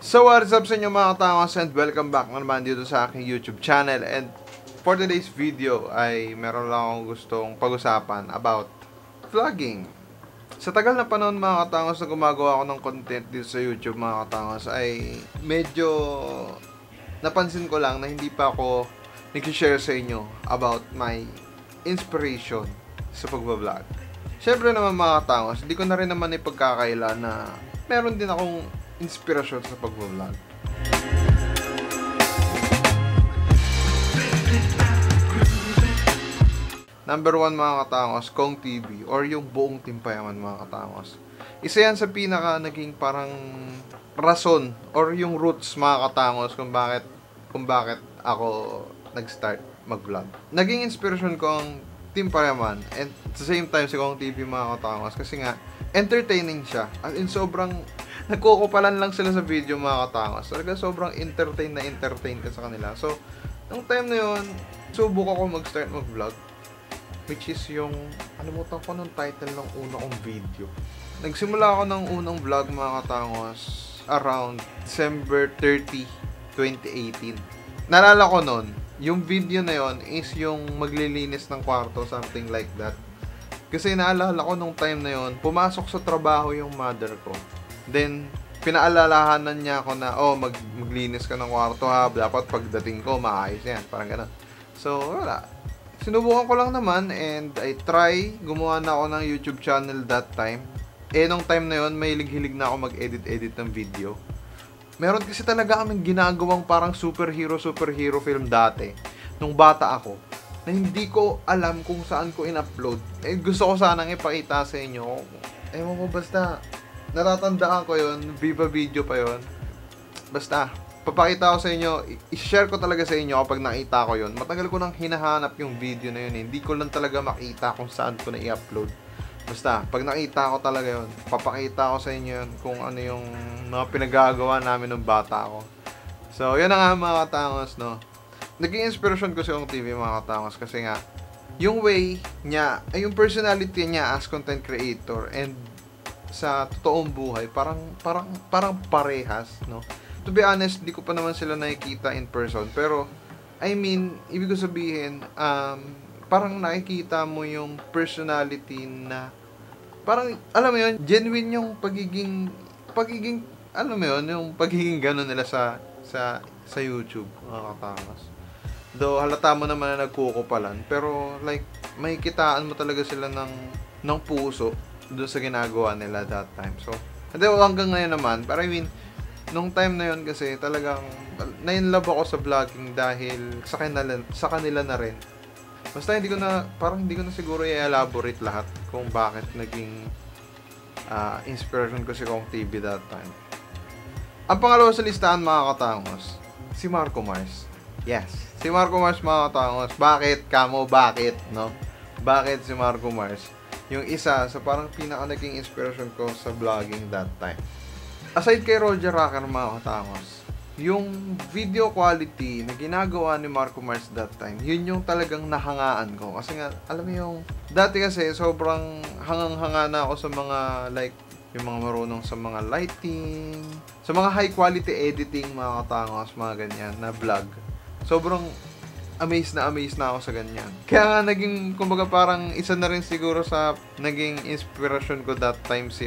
So what's up sa inyo mga katangos, and welcome back naman dito sa aking YouTube channel. And for today's video ay meron lang akong gustong pag-usapan about vlogging. Sa tagal na panahon mga katangos na gumagawa ako ng content dito sa YouTube mga katangos, ay medyo napansin ko lang na hindi pa ako nag-share sa inyo about my inspiration sa pagbablog. Syempre naman mga katangos, hindi ko na rin naman ipagkakaila na meron din akong inspirasyon sa pag-vlog. Number 1 mga katangos, Kong TV or yung buong Team Payaman mga katangos. Isa yan sa pinaka naging parang rason or yung roots mga katangos kung bakit ako nag-start mag-vlog. Naging inspirasyon ko ang Team Payaman and at the same time si Kong TV mga katangos kasi nga entertaining siya. As in sobrang nagkukupalan lang sila sa video mga katangos. Talaga sobrang entertain ka sa kanila. So, nung time na yun, subok ako mag-start mag-vlog. Which is yung, alimutan ko ng title ng una kong video. Nagsimula ako ng unang vlog mga katangos around December 30, 2018. Naalala ko nun, yung video na yun is yung maglilinis ng kwarto, something like that. Kasi naalala ko nung time na yun, pumasok sa trabaho yung mother ko. Then, pinaalalahanan niya ako na, maglinis ka ng kwarto ha, dapat pagdating ko, maayos yan, parang gano'n. So, wala. Sinubukan ko lang naman, and I try, gumawa na ako ng YouTube channel that time. Nung time na yun, may hilig na ako mag-edit ng video. Meron kasi talaga kaming ginagawang parang superhero film dati, nung bata ako, na hindi ko alam kung saan ko in-upload. Gusto ko sanang ipakita sa inyo. Ewan ko, basta natatandaan ko yun, Viva Video pa yun. Basta, papakita ko sa inyo, i-share ko talaga sa inyo kapag nakita ko yun. Matagal ko nang hinahanap yung video na yun, hindi ko lang talaga makita kung saan ko na i-upload. Basta, pag nakita ko talaga yun, papakita ko sa inyo yun kung ano yung mga pinagagawa namin ng bata ko. So, yun na nga mga katangos, no. Naging inspiration ko si Kong TV mga katangos kasi nga, yung way niya, ay yung personality niya as content creator and sa totoong buhay, parang parehas, no? To be honest, di ko pa naman sila nakikita in person, pero I mean, ibig ko sabihin, parang nakikita mo yung personality na parang, alam mo yun, genuine yung pagiging alam mo yun, yung pagiging gano'n nila sa YouTube, mga katangos. Though halata mo naman na nagkukupalan, pero like may kitaan mo talaga sila ng puso doon sa ginagawa nila that time. So, hanggang ngayon naman, pero I mean, nung time na yun kasi talagang na-inlove ako sa vlogging dahil sa kanila na rin. Basta hindi ko na siguro i-elaborate lahat kung bakit naging inspiration ko si Kong TV that time. Ang pangalawa sa listahan mga katangos, si Marco Mars. Yes, si Marco Mars mga katangos. Bakit? No? Bakit si Marco Mars? Yung isa sa parang pinaka naging inspiration ko sa vlogging that time. Aside kay Roger Rocker mga katangos, yung video quality na ginagawa ni Marco Mars that time, yun yung talagang nahangaan ko. Kasi nga, alam mo yung, dati kasi sobrang hangang-hanga na ako sa mga like, yung mga marunong sa mga lighting, sa mga high quality editing mga katangos, mga ganyan na vlog. Sobrang amazed na ako sa ganyan. Kaya nga naging, kumbaga parang isa na rin siguro sa naging inspiration ko that time si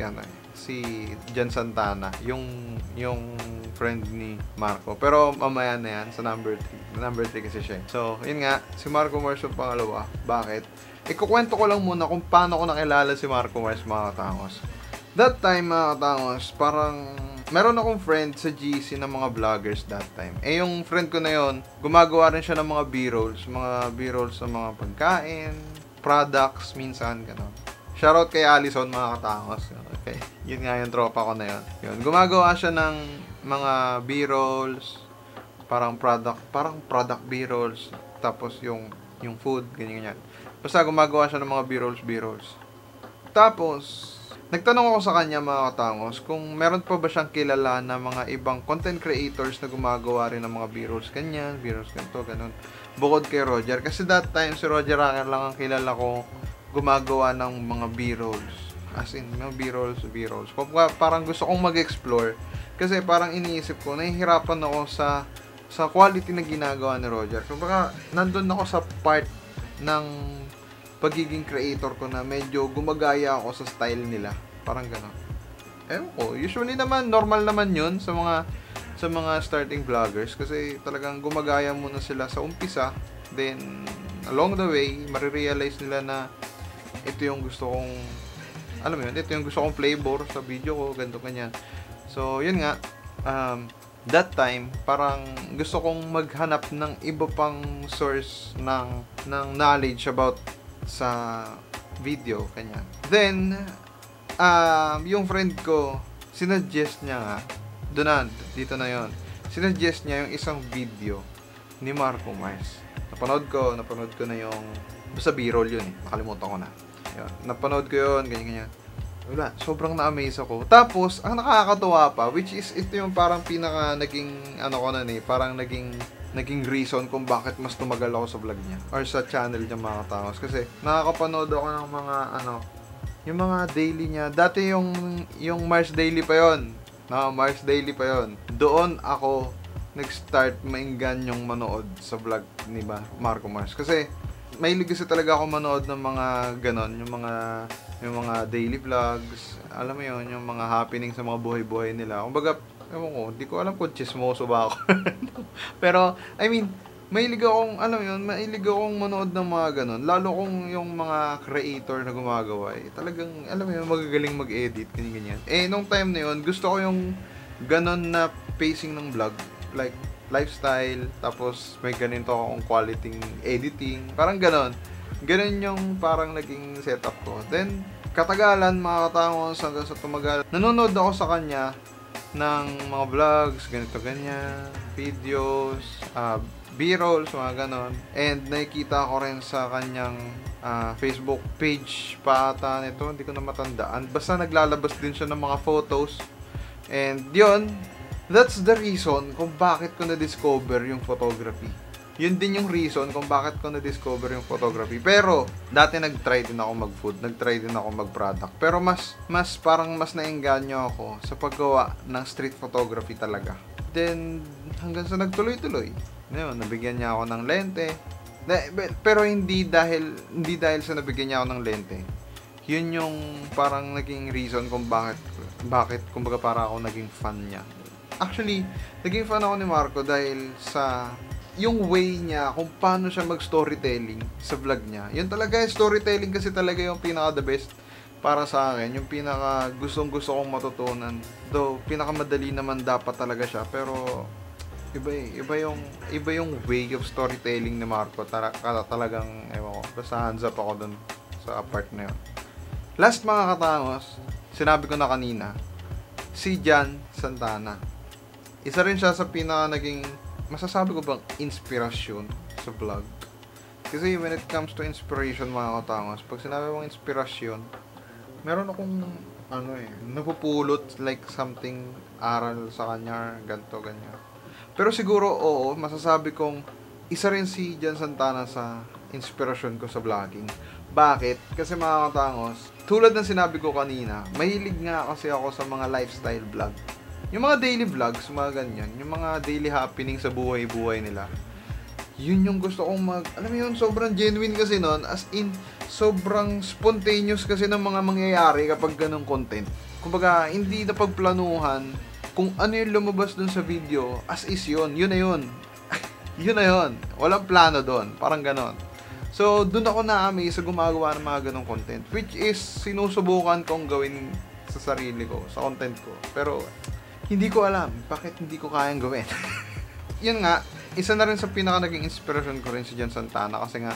Jan Santana, yung friend ni Marco. Pero mamaya na yan, sa number 3 kasi siya. So, yun nga, si Marco Mars yung pangalawa. Bakit? Ikukwento ko lang muna kung paano ko nakilala si Marco Mars mga katangos. That time mga katangos, parang meron akong friend sa GC ng mga vloggers that time. Yung friend ko na yon, gumagawa rin siya ng mga B-rolls ng mga pagkain, products, minsan, gano'n. Shoutout kay Allison mga katangos. Okay. Yun nga yung tropa ko na yun. Gumagawa siya ng mga B-rolls, parang product B-rolls, tapos yung food, ganyan. Basta gumagawa siya ng mga B-rolls. Tapos, nagtanong ako sa kanya mga katangos kung meron pa ba siyang kilala na mga ibang content creators na gumagawa rin ng mga B-rolls ganito, ganun. Bukod kay Roger. Kasi that time, si Roger Rocker lang ang kilala ko gumagawa ng mga B-rolls. As in, mga B-rolls. Parang gusto kong mag-explore Kasi parang iniisip ko, nahihirapan ako sa quality na ginagawa ni Roger. Kumbaga, nandun ako sa part ng pagiging creator ko na medyo gumagaya ako sa style nila. Parang gano'n. Ewan ko, usually naman, normal naman yun sa mga starting vloggers kasi talagang gumagaya muna sila sa umpisa, then along the way marirealize nila na ito yung gusto kong ito yung gusto kong flavor sa video ko, ganito ganyan. So yun nga, that time parang gusto kong maghanap ng iba pang source ng knowledge about sa video kanyan. Then yung friend ko, sinuggest niya nga, dito na yon. Sinuggest niya yung isang video ni Marco Mars. Napanood ko na yung, basta B-roll yun eh, nakalimutan ko na. Yun, napanood ko yun, ganyan. Wala, sobrang na-amaze ako. Tapos, ang nakakatuwa pa, which is, ito yung parang pinaka naging, parang naging reason kung bakit mas tumagal ako sa vlog niya, or sa channel niya mga katangos. Kasi, nakakapanood ako ng mga, yung mga daily niya. Dati yung Mars Daily pa yon. No, Mars Daily pa yon. Doon ako nag-start mainggan yung manood sa vlog ni Marco Mars. Kasi mahilig kasi talaga ako manood ng mga ganon, yung mga daily vlogs. Alam mo yon, yung mga happening sa mga buhay-buhay nila. Kumbaga, ewan ko, di ko alam kung chismoso ba ako. Pero, I mean, mahilig akong manood ng mga ganon. Lalo kung yung mga creator na gumagawa, talagang, magagaling mag-edit, ganyan. Nung time na yun, gusto ko yung ganon na pacing ng vlog. Like, lifestyle, tapos may ganito akong quality editing. Parang ganon. Ganon yung parang naging setup ko. Then, katagalan, mga katangos, hanggang sa tumagal, nanonood ako sa kanya ng mga vlogs, ganito, ganyan, videos, B-rolls, mga ganon. And nakikita ko rin sa kanyang Facebook page pa ata nito, hindi ko na matandaan. Basta naglalabas din siya ng mga photos. And yun, that's the reason kung bakit ko na-discover yung photography. Yun din yung reason kung bakit ko na-discover yung photography. Pero, dati nag-try din ako mag-food, nag-try din ako mag-product. Pero mas naengganyo ako sa paggawa ng street photography talaga. Then, hanggang sa nagtuloy-tuloy. Ngayon, nabigyan niya ako ng lente. Pero hindi dahil sa nabigyan niya ako ng lente. Yun yung parang naging reason kung bakit kumbaga para ako naging fan niya. Actually, naging fan ako ni Marco dahil sa yung way niya kung paano siya mag-storytelling sa vlog niya. Yun talaga, storytelling kasi talaga yung pinaka the best para sa akin. Yung pinaka gustong-gusto kong matutunan. Though, pinakamadali naman dapat talaga siya. Pero, iba yung way of storytelling ni Marco. Talagang, ewan ko, basta hands up ako dun sa part na yun. Last mga katangos, sinabi ko na kanina, si Jan Santana. Isa rin siya sa pinaka naging, masasabi ko bang inspirasyon sa vlog. Kasi when it comes to inspiration mga katangos, pag sinabi mong inspirasyon, meron akong napupulot like something aral sa kanya, ganto ganyan. Pero siguro oo, masasabi kong isa rin si Jan Santana sa inspirasyon ko sa vlogging. Bakit? Kasi mga katangos, tulad ng sinabi ko kanina, mahilig nga kasi ako sa mga lifestyle vlog. Yung mga daily vlogs, mga ganyan, yung mga daily happening sa buhay-buhay nila. Yun yung gusto kong alam mo yun, sobrang genuine kasi nun, as in, sobrang spontaneous kasi ng mga mangyayari kapag ganong content. Kumbaga, hindi na pagplanuhan kung ano yung lumabas dun sa video, as is yun na yun. Yun na yun. Walang plano dun. Parang ganon. So, dun ako na-amaze sa gumagawa ng mga ganong content, which is, sinusubukan kong gawin sa sarili ko, sa content ko. Pero, hindi ko alam bakit hindi ko kayang gawin. Yun nga, isa na rin sa pinaka naging inspiration ko rin si Jan Santana kasi nga,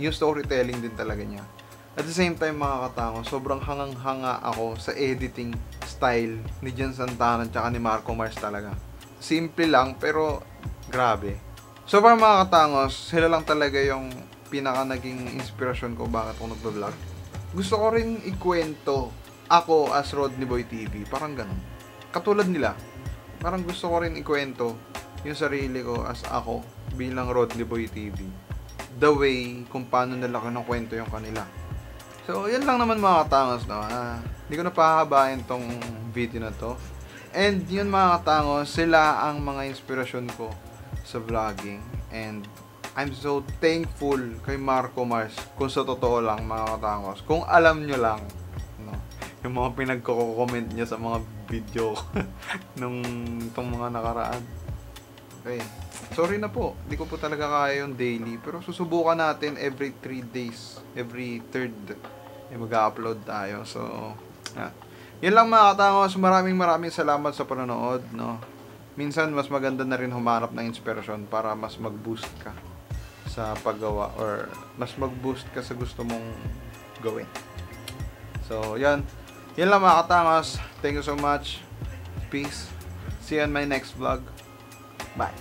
yung storytelling din talaga niya. At the same time mga katango, sobrang hangang-hanga ako sa editing style ni Jan Santana at ni Marco Mars talaga. Simple lang pero grabe. So para mga katangos, sila lang talaga yung pinaka naging inspiration ko bakit ako nagbablog. Gusto ko rin ikwento ako as Rodney Boy TV, parang ganun. Katulad nila, parang gusto ko rin ikwento yung sarili ko as ako bilang Rodney Boy TV. The way kung paano nila kinukwento yung kanila. So, yan lang naman mga katangos, no? Hindi ko na pahabain tong video na to. And yun mga katangos, sila ang mga inspirasyon ko sa vlogging. And I'm so thankful kay Marco Mars. Kung sa totoo lang mga katangos, kung alam nyo lang, no, yung mga pinagko-comment niya sa mga video nung itong mga nakaraan. Okay. Sorry na po, hindi ko po talaga kaya yung daily. Pero susubukan natin every 3 days, every 3rd, mag-upload tayo. So, yun lang mga katangos. Maraming salamat sa panonood, no. Minsan mas maganda na rin humanap ng inspirasyon para mas mag-boost ka sa paggawa or mas mag-boost ka sa gusto mong gawin. So, yan. Yan lang mga katangos. Thank you so much. Peace. See you on my next vlog. Bye.